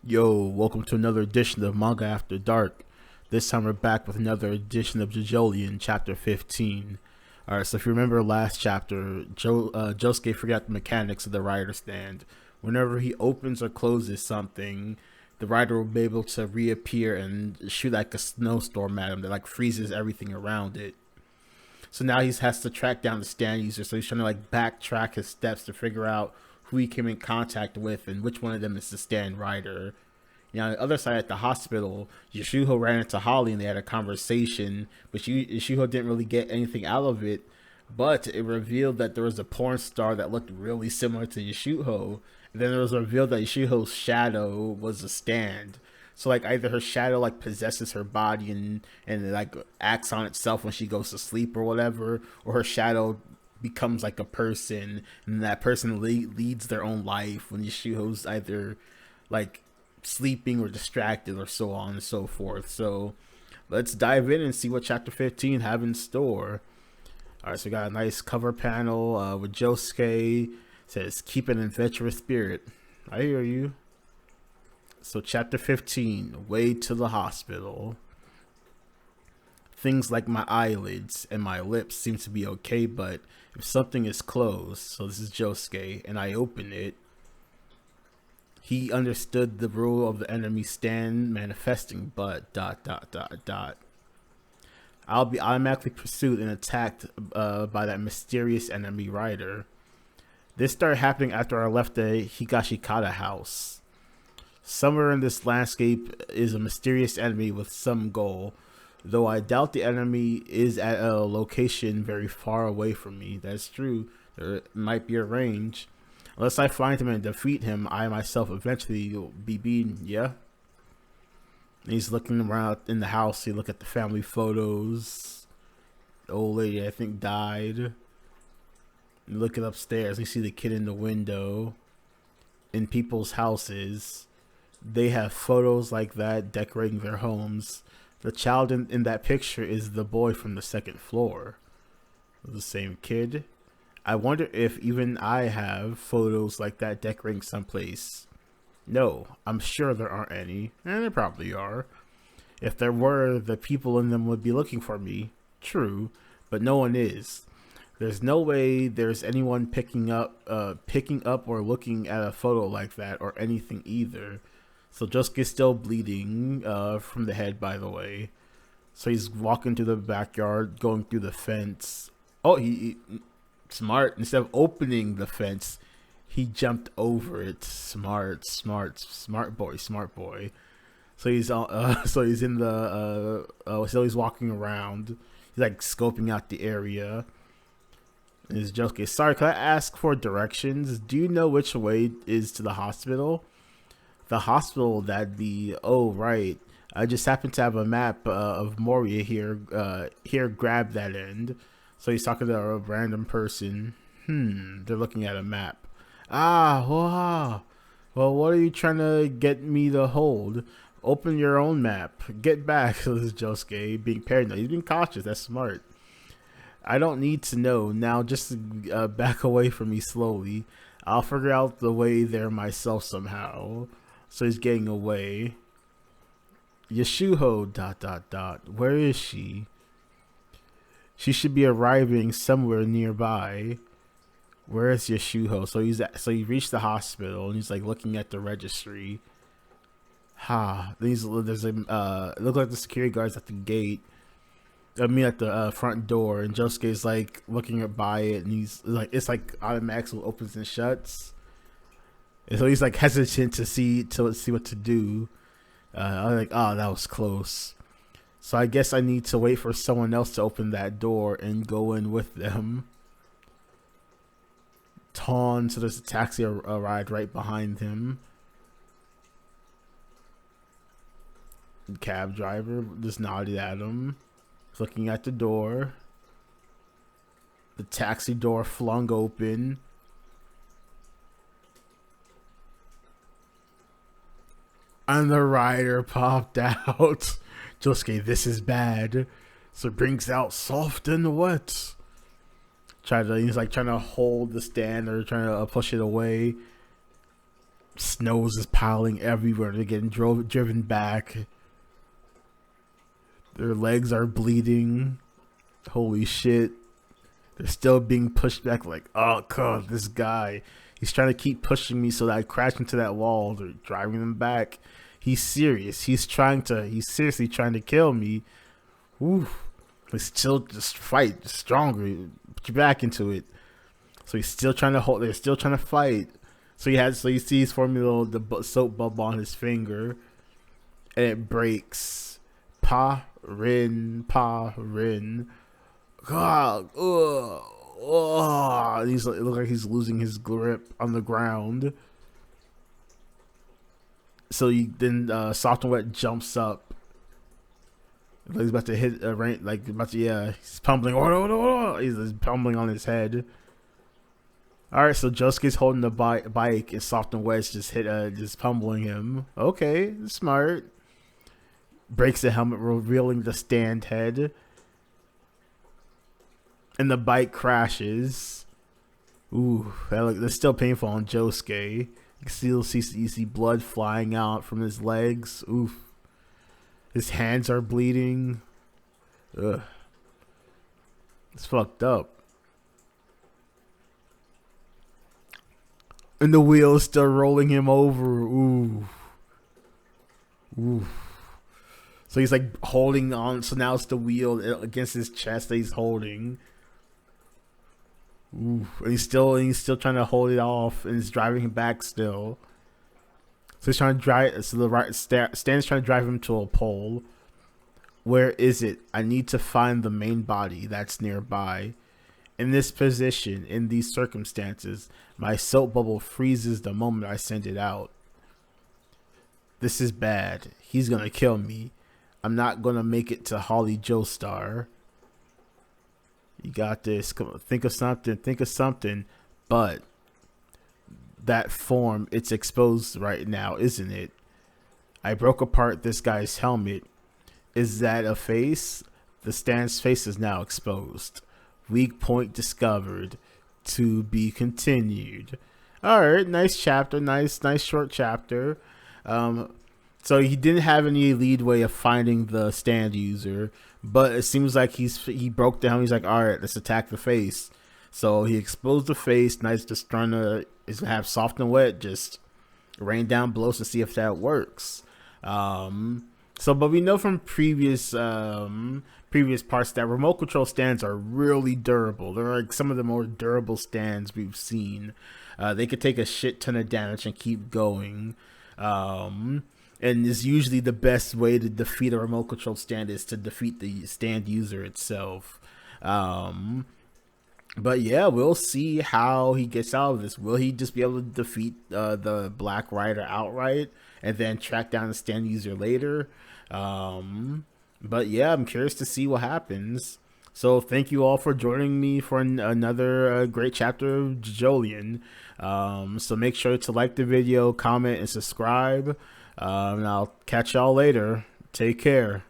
Yo, welcome to another edition of Manga After Dark. This time we're back with another edition of Jojolion Chapter 15. Alright, so if you remember last chapter, Josuke forgot the mechanics of the rider stand. Whenever he opens or closes something, the rider will be able to reappear and shoot like a snowstorm at him that like freezes everything around it. So now he has to track down the stand user, so he's trying to like backtrack his steps to figure out who he came in contact with and which one of them is the stand rider. On the other side at the hospital, Yashuho ran into Holly and they had a conversation, but Yashuho didn't really get anything out of it. But it revealed that there was a porn star that looked really similar to Yashuho. And then it was revealed that Yashuho's shadow was a stand. So like either her shadow like possesses her body and like acts on itself when she goes to sleep or whatever, or her shadow becomes like a person and that person leads their own life when Yashuho's either like sleeping or distracted or so on and so forth. So let's dive in and see what chapter 15 have in store. All right, so we got a nice cover panel with Josuke. Says keep an adventurous spirit. I hear you. So chapter 15, way to the hospital. Things like my eyelids and my lips seem to be okay, but if something is closed, so this is Josuke, and I open it, he understood the rule of the enemy stand manifesting, but ... I'll be automatically pursued and attacked by that mysterious enemy rider. This started happening after I left the Higashikata house. Somewhere in this landscape is a mysterious enemy with some goal, though I doubt the enemy is at a location very far away from me. That's true. There might be a range. Unless I find him and defeat him, I myself eventually will be beaten, yeah? And he's looking around in the house. He look at the family photos. The old lady, I think, died. And looking upstairs, you see the kid in the window. In people's houses, they have photos like that decorating their homes. The child in that picture is the boy from the second floor. The same kid. I wonder if even I have photos like that decorating someplace. No, I'm sure there aren't any, and there probably are. If there were, the people in them would be looking for me. True, but no one is. There's no way there's anyone picking up or looking at a photo like that or anything either. So Josuke's still bleeding from the head, by the way. So he's walking to the backyard, going through the fence. Oh, he smart. Instead of opening the fence, he jumped over it. Smart boy. So he's he's in the so he's walking around. He's like scoping out the area. And his Josuke, sorry, can I ask for directions? Do you know which way is to the hospital? The hospital, that'd be, oh right. I just happen to have a map of Moria here. Here, grab that end. So he's talking to a random person. They're looking at a map. Ah, wow. Well, what are you trying to get me to hold? Open your own map. Get back. So this is Josuke being paranoid. He's being cautious. That's smart. I don't need to know. Now just back away from me slowly. I'll figure out the way there myself somehow. So he's getting away. Yashuho ... Where is she? She should be arriving somewhere nearby. Where is Yashuho? So he reached the hospital and he's like looking at the registry. There's a it looks like the security guards at the gate. I mean at the front door, and Josuke's like looking by it, and he's like, it's like automatically opens and shuts. And so he's like hesitant to see what to do. I was like, oh, that was close. So I guess I need to wait for someone else to open that door and go in with them. So there's a taxi arrived right behind him. The cab driver just nodded at him, looking at the door. The taxi door flung open. And the rider popped out. Josuke, this is bad. So it brings out soft and wet. He's like trying to hold the stand or trying to push it away. Snows is piling everywhere. They're getting driven back. Their legs are bleeding. Holy shit. They're still being pushed back like, oh god, this guy. He's trying to keep pushing me so that I crash into that wall. They're driving them back. He's serious. He's seriously trying to kill me. Oof. He's still just fight stronger. Put your back into it. So he's still trying to hold. They're still trying to fight. So you see he's forming the soap bubble on his finger, and it breaks. Pa-rin. God, it looks like he's losing his grip on the ground. So then Soft and Wet jumps up. Like he's about to hit a rain. He's pummeling. He's pummeling on his head. All right, so Josuke's holding the bike, and Soft and Wet just pummeling him. Okay, smart. Breaks the helmet, revealing the stand head. And the bike crashes. Ooh, that's still painful on Josuke. You see blood flying out from his legs. Oof. His hands are bleeding. Ugh. It's fucked up. And the wheel is still rolling him over. Ooh. Ooh. So he's like holding on. So now it's the wheel against his chest that he's holding. Ooh. And he's still trying to hold it off, and it's driving him back still. So he's trying to drive. So Stan's trying to drive him to a pole. Where is it? I need to find the main body that's nearby. In this position, in these circumstances, my soap bubble freezes the moment I send it out. This is bad. He's gonna kill me. I'm not gonna make it to Holly Joestar. You got this. Come on, think of something. But that form, it's exposed right now, isn't it? I broke apart this guy's helmet. Is that a face? The Stan's face is now exposed. Weak point discovered. To be continued. Alright, nice chapter. Nice short chapter. So he didn't have any leadway of finding the stand user, but it seems like he broke down. He's like, all right, let's attack the face. So he exposed the face. Nice, just trying to have Soft and Wet just rain down blows to see if that works. But we know from previous parts that remote control stands are really durable. They're like some of the more durable stands we've seen. They could take a shit ton of damage and keep going. And is usually the best way to defeat a remote control stand is to defeat the stand user itself. But yeah, we'll see how he gets out of this. Will he just be able to defeat the Black Rider outright and then track down the stand user later? But yeah, I'm curious to see what happens. So thank you all for joining me for another great chapter of Jojolion. So make sure to like the video, comment, and subscribe. And I'll catch y'all later. Take care.